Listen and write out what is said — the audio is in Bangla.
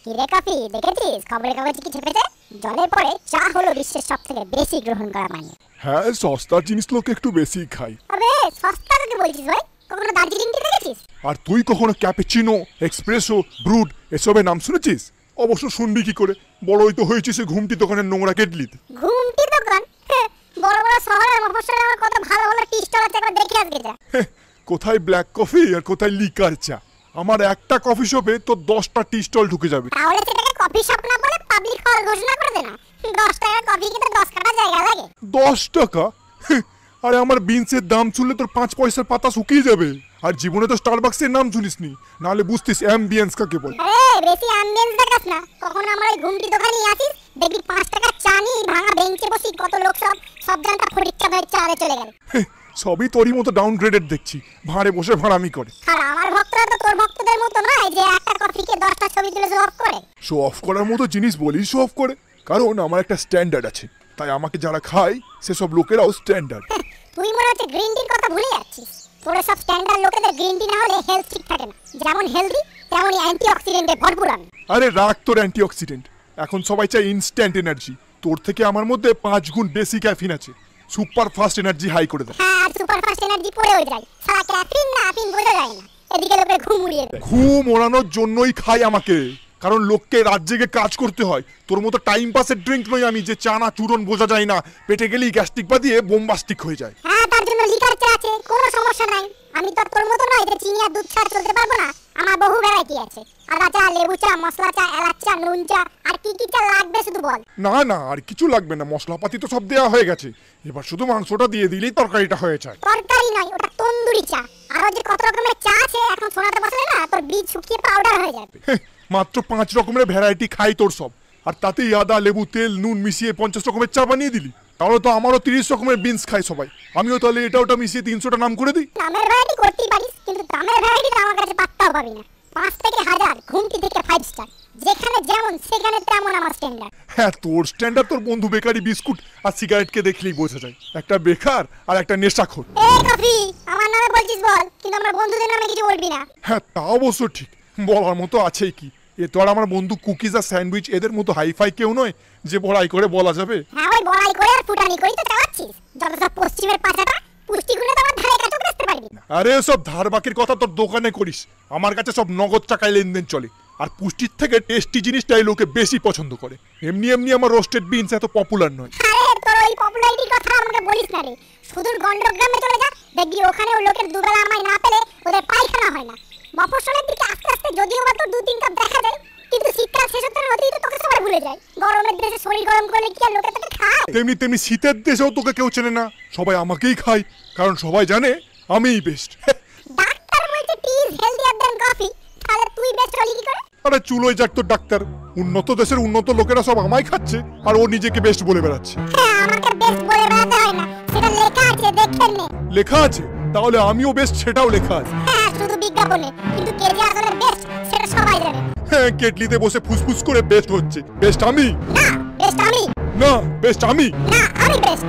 কিরে কফি দেখেছিস খবরের কাগজে কি ছেপেছে? জলের পরে চা হলো বিশ্বের সবথেকে বেশি গ্রহণ করা পানীয়। হ্যাঁ, সস্তার জিনিস লোক একটু বেশি খায়। আবে সস্তা কাকে বলছিস ভাই? কখনো দার্জিলিং টি দেখেছিস? আর তুই কখনো ক্যাপুচিনো, এক্সপ্রেসো, ব্রুড এসবের নাম শুনেছিস? অবশ্য শুনবি কি করে, বড়ই তো হয়েছিস ঘুমটি দোকানের নোংরা কেটলিতে। ঘুমটি দোকান? বড় বড় শহরের মফস্বলে আমার কত ভালো ভালো টি স্টল আছে, একবার দেখে আসবে যা। কোথায় ব্ল্যাক কফি আর কোথায় লিকার চা। আমার একটা কফি শপে তো 10টা টি স্টল ঢুকে যাবে। তাহলে সেটাকে কফি শপ না বলে পাবলিক হল ঘোষণা করে দে না। 10 টাকার কফি খেতে 10 কাটা জায়গা লাগে। 10 টাকা? আরে আমার বিনসের দাম শুনলে তোর 5 পয়সার পাতা শুকিয়ে যাবে। আর জীবনে তো স্টারবাক্সের নাম শুনিসনি, নাহলে বুঝতিস অ্যাম্বিয়েন্স কাকে বলে। আরে বেশি অ্যাম্বিয়েন্স দেখাস না। কখনো আমার এই ঘুমটি দোকানে আসিস, দেখবি 5 টাকার চা নিয়ে ভাঙা বেঞ্চে বসি কত লোক সব জানতা ফরিচ্চা ধরে চারে চলে গেল। সবই তোরই মতো ডাউনগ্রেডেড দেখছি, ভাঁড়ে বসে ভাড়ামি করে। আর আমার ভক্তরা তো তোর ভক্তদের মতো নয় যে একটা কফিকে 10টা ছবি তুলে শো অফ করে। শো অফ করার মতো জিনিস বলি শো অফ করে, কারণ আমার একটা স্ট্যান্ডার্ড আছে। তাই আমাকে যারা খায় সেসব লোকেরাও স্ট্যান্ডার্ড। তুই মনে হচ্ছে গ্রিন টির কথা ভুলে যাচ্ছিস। তোর সব স্ট্যান্ডার্ড লোকেদের গ্রিন টি না হলে হেলথ ঠিক থাকে না। যেমন হেলদি তেমনই অ্যান্টিঅক্সিডেন্টে ভরপুর আমি। আরে রাখ তোর অ্যান্টিঅক্সিডেন্ট, এখন সবাই চায় ইনস্ট্যান্ট এনার্জি। তোর থেকে আমার মধ্যে 5 গুণ বেশি ক্যাফিন আছে, সুপার ফাস্ট এনার্জি হাই করে দেয়। হ্যাঁ, সুপার ফাস্ট এনার্জি পড়েও যায়। সারা ক্যাফিন না আফিন বোঝা যায় না। এদিকে লোকের ঘুম উড়িয়ে দেয়। ঘুম ওড়ানোর জন্যই খাই আমাকে, কারণ লোককে রাত জেগে কাজ করতে হয়। তোর মতো টাইম পাসের ড্রিঙ্ক নই আমি যে চা না চূরণ বোঝা যায় না, পেটে গেলেই গ্যাস্ট্রিক বাদিয়ে বোম্বাস্টিক হয়ে যায়। হ্যাঁ, তার জন্য লিকার চা আছে, কোনো সমস্যা নাই। আমি তো তোর মতো নয় যে চিনি আর দুধ ছাড়া চলতে পারবো না। আমার বহু ভ্যারাইটি আছে, আদা চা, লেবু চা, মশলা চা, এলাচ চা, নুন চা, আর কি কি চা লাগবে শুধু বল। না না, আর কিছু লাগবে না, মশলাপাতি তো সব দেওয়া হয়ে গেছে। এবার শুধু মাংসটা দিয়ে দিলেই তরকারিটা হয়ে যায়। তরকারি নয়, ওটা তন্দুরি চা। আরো যে কত রকমের চা আছে, এখন শোনাতে বসলে না তোর বীজ শুকিয়ে পাউডার হয়ে যাবে। মাত্র 5 রকমের ভ্যারাইটি খাই তোর সব, আর তাতেই আদা, লেবু, তেল, নুন মিশিয়ে 50 রকমের চা বানিয়ে দিলি। তাহলে তো আমারও 30 রকমের বিনস খাই সবাই। আমিও তাহলে এটা ওটা মিশিয়ে 300টা নাম করে দিই। নামের ভ্যারাইটি করতেই পারিস, কিন্তু দামের ভ্যারাইটিটা আমার কাছে পাত্তাও পাবি না। 5 থেকে 1000, ঘুমটি থেকে 5 স্টার, যেখানে যেমন সেখানে তেমন আমার স্ট্যান্ডার্ড। হ্যাঁ, তোর স্ট্যান্ডার্ড তোর বন্ধু বেকারি বিস্কুট আর সিগারেটকে দেখলেই বোঝা যায়। একটা বেকার আর একটা নেশাখোর। এই কফি, আমার নামে বলছিস বল, কিন্তু আমার বন্ধুদের নামে কিছু বলবি না। হ্যাঁ, তা অবশ্য ঠিক, বলার মতো আছেই কি। এ তো আর আমার বন্ধু কুকিজ আর স্যান্ডউইচ এদের মতো হাইফাই কেউ নয় যে বড়াই করে বলা যাবে। হ্যাঁ, ওই বড়াই করে আর ফুটানি করেই তো চালাচ্ছিস। যত সব পশ্চিমের পাছাটা, পুষ্টিগুণে তো আমার ধারে কাছেও বেচতে পারবি না। আরে সব ধার বাকির কথা তোর দোকানে করিস, আমার কাছে সব নগদ টাকায় লেনদেন চলে। আর পুষ্টির থেকে টেস্টি জিনিসটাই লোকে বেশি পছন্দ করে। এমনি এমনি আমার রোস্টেড বিনস এত পপুলার নয়। আরে তোর ওই পপুলারিটির কথা আমাকে বলিস না রে। সুদূর গন্ডগ্রামে চলে যা, দেখবি ওখানেও লোকের দুবেলা আমায় না পেলে ওদের পায়খানা হয় না। মফস্বলের দিকে আস্তে আস্তে যদিও বা তোর 2-3 কাপ দেখা যায়, কিন্তু শীতকাল শেষ হতে না হতেই তো তোকে সবাই ভুলে যায়। গরমের দেশে শরীর গরম করলে কি আর লোকে তোকে খায়? তেমনি তেমনি শীতের দেশেও তোকে কেউ চেনে না, সবাই আমাকেই খায়, কারণ সবাই জানে আমিই বেস্ট। ডাক্তার বলছে টি ইজ হেলদিয়ার দ্যান কফি, তাহলে তুই বেস্ট হলি কি করে? আরে চুলোই যাক তোর ডাক্তার, উন্নত দেশের উন্নত লোকেরা সব আমায় খাচ্ছে আর ও নিজেকে বেস্ট বলে বেড়াচ্ছে। হ্যাঁ, আমাকে বেস্ট বলে বেড়াতে হয় না, সেটা লেখা আছে, দেখে নে। লেখা আছে? তাহলে আমিও বেস্ট সেটাও লেখা আছে। হ্যাঁ, শুধু বিজ্ঞাপনে, কিন্তু কে যে আসলে বেস্ট সেটা সবাই জানে। হ্যাঁ, কেটলিতে বসে ফুসফুস করে বেস্ট হচ্ছে। বেস্ট আমি না, বেস্ট আমি। না, বেস্ট আমি। না, আমি বেস্ট।